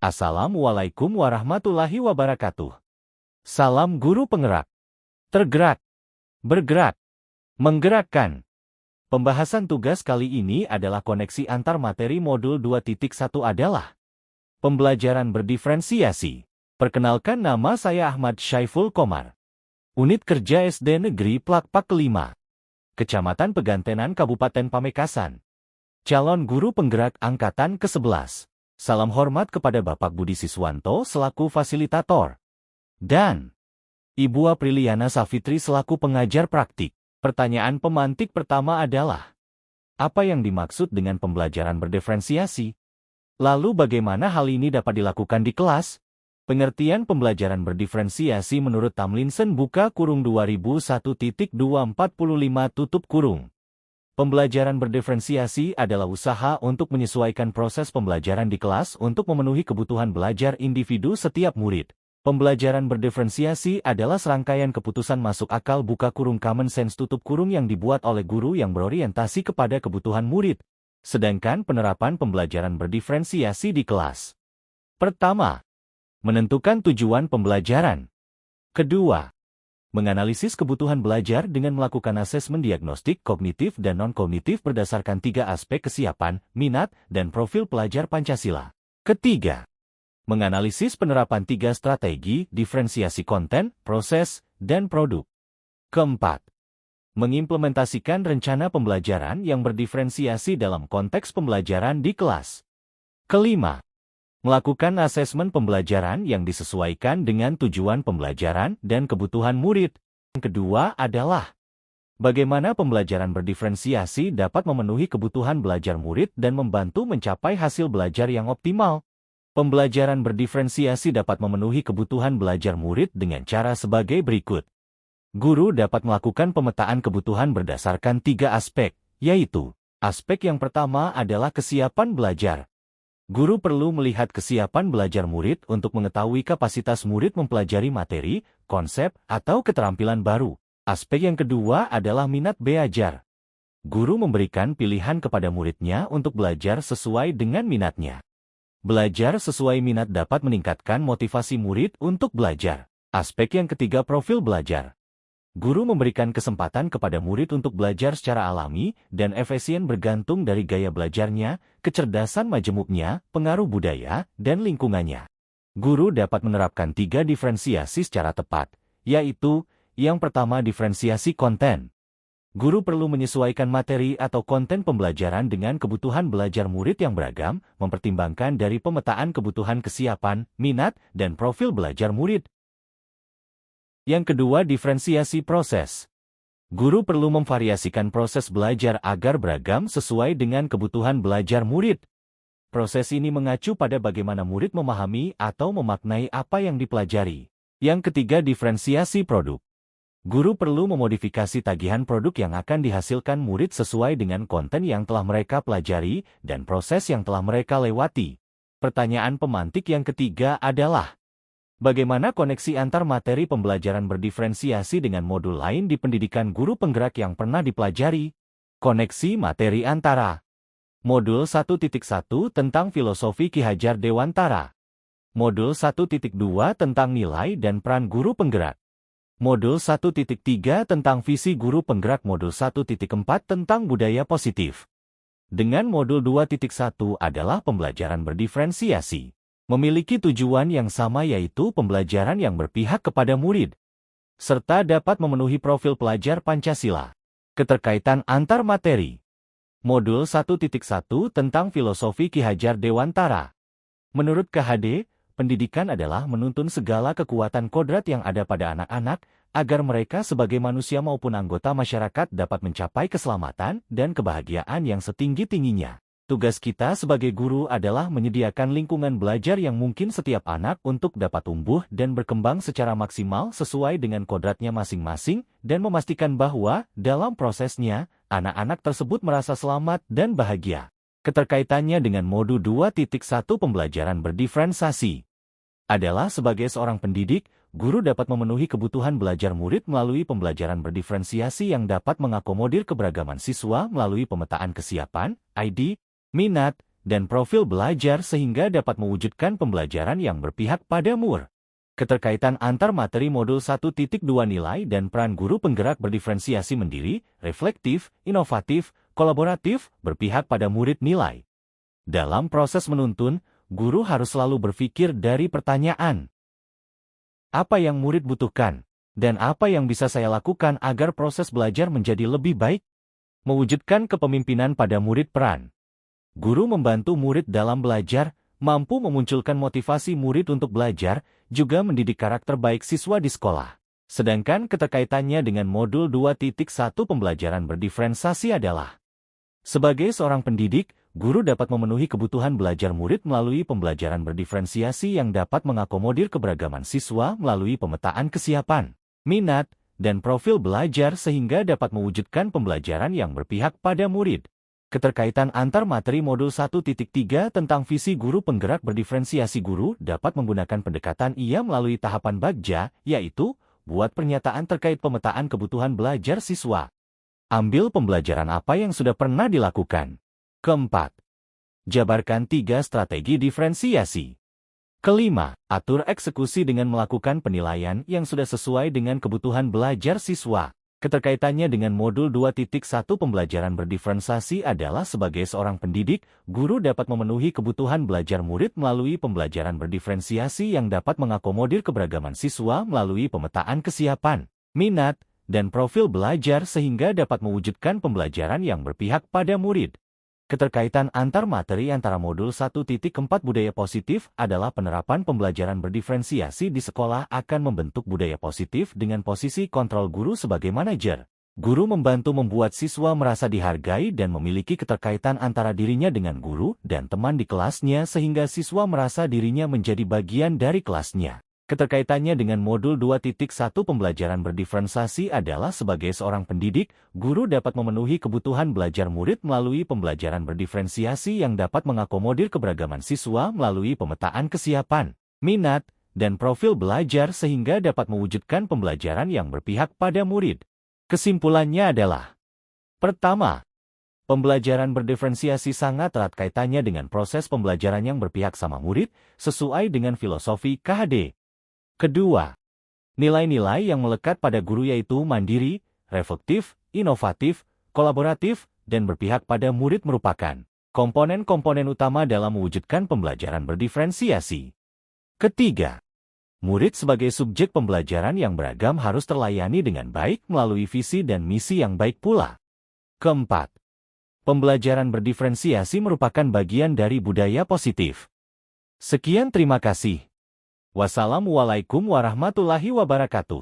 Assalamualaikum warahmatullahi wabarakatuh. Salam guru penggerak. Tergerak, bergerak, menggerakkan. Pembahasan tugas kali ini adalah koneksi antar materi modul 2.1 adalah pembelajaran berdiferensiasi. Perkenalkan, nama saya Ahmad Syaiful Komar. Unit Kerja SD Negeri Plakpak 5. Kecamatan Pegantenan, Kabupaten Pamekasan. Calon guru penggerak angkatan ke-11. Salam hormat kepada Bapak Budi Siswanto selaku fasilitator. Dan Ibu Apriliana Safitri selaku pengajar praktik. Pertanyaan pemantik pertama adalah, apa yang dimaksud dengan pembelajaran berdiferensiasi? Lalu bagaimana hal ini dapat dilakukan di kelas? Pengertian pembelajaran berdiferensiasi menurut Tamlinson buka kurung 2001.245 tutup kurung. Pembelajaran berdiferensiasi adalah usaha untuk menyesuaikan proses pembelajaran di kelas untuk memenuhi kebutuhan belajar individu setiap murid. Pembelajaran berdiferensiasi adalah serangkaian keputusan masuk akal buka kurung common sense tutup kurung yang dibuat oleh guru yang berorientasi kepada kebutuhan murid. Sedangkan penerapan pembelajaran berdiferensiasi di kelas. Pertama, menentukan tujuan pembelajaran. Kedua, menganalisis kebutuhan belajar dengan melakukan asesmen diagnostik kognitif dan non-kognitif berdasarkan 3 aspek kesiapan, minat, dan profil pelajar Pancasila. Ketiga, menganalisis penerapan 3 strategi diferensiasi konten, proses, dan produk. Keempat, mengimplementasikan rencana pembelajaran yang berdiferensiasi dalam konteks pembelajaran di kelas. Kelima, melakukan asesmen pembelajaran yang disesuaikan dengan tujuan pembelajaran dan kebutuhan murid. Yang kedua adalah, bagaimana pembelajaran berdiferensiasi dapat memenuhi kebutuhan belajar murid dan membantu mencapai hasil belajar yang optimal. Pembelajaran berdiferensiasi dapat memenuhi kebutuhan belajar murid dengan cara sebagai berikut. Guru dapat melakukan pemetaan kebutuhan berdasarkan 3 aspek, yaitu, aspek yang pertama adalah kesiapan belajar. Guru perlu melihat kesiapan belajar murid untuk mengetahui kapasitas murid mempelajari materi, konsep, atau keterampilan baru. Aspek yang kedua adalah minat belajar. Guru memberikan pilihan kepada muridnya untuk belajar sesuai dengan minatnya. Belajar sesuai minat dapat meningkatkan motivasi murid untuk belajar. Aspek yang ketiga, profil belajar. Guru memberikan kesempatan kepada murid untuk belajar secara alami dan efisien bergantung dari gaya belajarnya, kecerdasan majemuknya, pengaruh budaya, dan lingkungannya. Guru dapat menerapkan 3 diferensiasi secara tepat, yaitu, yang pertama diferensiasi konten. Guru perlu menyesuaikan materi atau konten pembelajaran dengan kebutuhan belajar murid yang beragam, mempertimbangkan dari pemetaan kebutuhan kesiapan, minat, dan profil belajar murid. Yang kedua, diferensiasi proses. Guru perlu memvariasikan proses belajar agar beragam sesuai dengan kebutuhan belajar murid. Proses ini mengacu pada bagaimana murid memahami atau memaknai apa yang dipelajari. Yang ketiga, diferensiasi produk. Guru perlu memodifikasi tagihan produk yang akan dihasilkan murid sesuai dengan konten yang telah mereka pelajari dan proses yang telah mereka lewati. Pertanyaan pemantik yang ketiga adalah, bagaimana koneksi antar materi pembelajaran berdiferensiasi dengan modul lain di pendidikan guru penggerak yang pernah dipelajari? Koneksi materi antara Modul 1.1 tentang filosofi Ki Hajar Dewantara. Modul 1.2 tentang nilai dan peran guru penggerak. Modul 1.3 tentang visi guru penggerak. Modul 1.4 tentang budaya positif. Dengan modul 2.1 adalah pembelajaran berdiferensiasi. Memiliki tujuan yang sama, yaitu pembelajaran yang berpihak kepada murid, serta dapat memenuhi profil pelajar Pancasila. Keterkaitan antar materi. Modul 1.1 tentang filosofi Ki Hajar Dewantara. Menurut KHD, pendidikan adalah menuntun segala kekuatan kodrat yang ada pada anak-anak, agar mereka sebagai manusia maupun anggota masyarakat dapat mencapai keselamatan dan kebahagiaan yang setinggi-tingginya. Tugas kita sebagai guru adalah menyediakan lingkungan belajar yang mungkin setiap anak untuk dapat tumbuh dan berkembang secara maksimal sesuai dengan kodratnya masing-masing, dan memastikan bahwa, dalam prosesnya, anak-anak tersebut merasa selamat dan bahagia. Keterkaitannya dengan modul 2.1 pembelajaran berdiferensiasi adalah, sebagai seorang pendidik, guru dapat memenuhi kebutuhan belajar murid melalui pembelajaran berdiferensiasi yang dapat mengakomodir keberagaman siswa melalui pemetaan kesiapan, ID, minat, dan profil belajar sehingga dapat mewujudkan pembelajaran yang berpihak pada murid. Keterkaitan antar materi modul 1.2 nilai dan peran guru penggerak berdiferensiasi mandiri, reflektif, inovatif, kolaboratif, berpihak pada murid nilai. Dalam proses menuntun, guru harus selalu berpikir dari pertanyaan, apa yang murid butuhkan, dan apa yang bisa saya lakukan agar proses belajar menjadi lebih baik? Mewujudkan kepemimpinan pada murid peran. Guru membantu murid dalam belajar, mampu memunculkan motivasi murid untuk belajar, juga mendidik karakter baik siswa di sekolah. Sedangkan keterkaitannya dengan modul 2.1 pembelajaran berdiferensiasi adalah, sebagai seorang pendidik, guru dapat memenuhi kebutuhan belajar murid melalui pembelajaran berdiferensiasi yang dapat mengakomodir keberagaman siswa melalui pemetaan kesiapan, minat, dan profil belajar sehingga dapat mewujudkan pembelajaran yang berpihak pada murid. Keterkaitan antar materi modul 1.3 tentang visi guru penggerak berdiferensiasi. Guru dapat menggunakan pendekatan ia melalui tahapan bagja, yaitu, buat pernyataan terkait pemetaan kebutuhan belajar siswa. Ambil pembelajaran apa yang sudah pernah dilakukan. Keempat, jabarkan 3 strategi diferensiasi. Kelima, atur eksekusi dengan melakukan penilaian yang sudah sesuai dengan kebutuhan belajar siswa. Keterkaitannya dengan modul 2.1 pembelajaran berdiferensiasi adalah sebagai seorang pendidik, guru dapat memenuhi kebutuhan belajar murid melalui pembelajaran berdiferensiasi yang dapat mengakomodir keberagaman siswa melalui pemetaan kesiapan, minat, dan profil belajar sehingga dapat mewujudkan pembelajaran yang berpihak pada murid. Keterkaitan antar materi antara modul 1.4 budaya positif adalah penerapan pembelajaran berdiferensiasi di sekolah akan membentuk budaya positif dengan posisi kontrol guru sebagai manajer. Guru membantu membuat siswa merasa dihargai dan memiliki keterkaitan antara dirinya dengan guru dan teman di kelasnya sehingga siswa merasa dirinya menjadi bagian dari kelasnya. Keterkaitannya dengan modul 2.1 pembelajaran berdiferensiasi adalah sebagai seorang pendidik, guru dapat memenuhi kebutuhan belajar murid melalui pembelajaran berdiferensiasi yang dapat mengakomodir keberagaman siswa melalui pemetaan kesiapan, minat, dan profil belajar sehingga dapat mewujudkan pembelajaran yang berpihak pada murid. Kesimpulannya adalah, pertama, pembelajaran berdiferensiasi sangat erat kaitannya dengan proses pembelajaran yang berpihak sama murid, sesuai dengan filosofi KHD. Kedua, nilai-nilai yang melekat pada guru yaitu mandiri, reflektif, inovatif, kolaboratif, dan berpihak pada murid merupakan komponen-komponen utama dalam mewujudkan pembelajaran berdiferensiasi. Ketiga, murid sebagai subjek pembelajaran yang beragam harus terlayani dengan baik melalui visi dan misi yang baik pula. Keempat, pembelajaran berdiferensiasi merupakan bagian dari budaya positif. Sekian, terima kasih. Wassalamualaikum warahmatullahi wabarakatuh.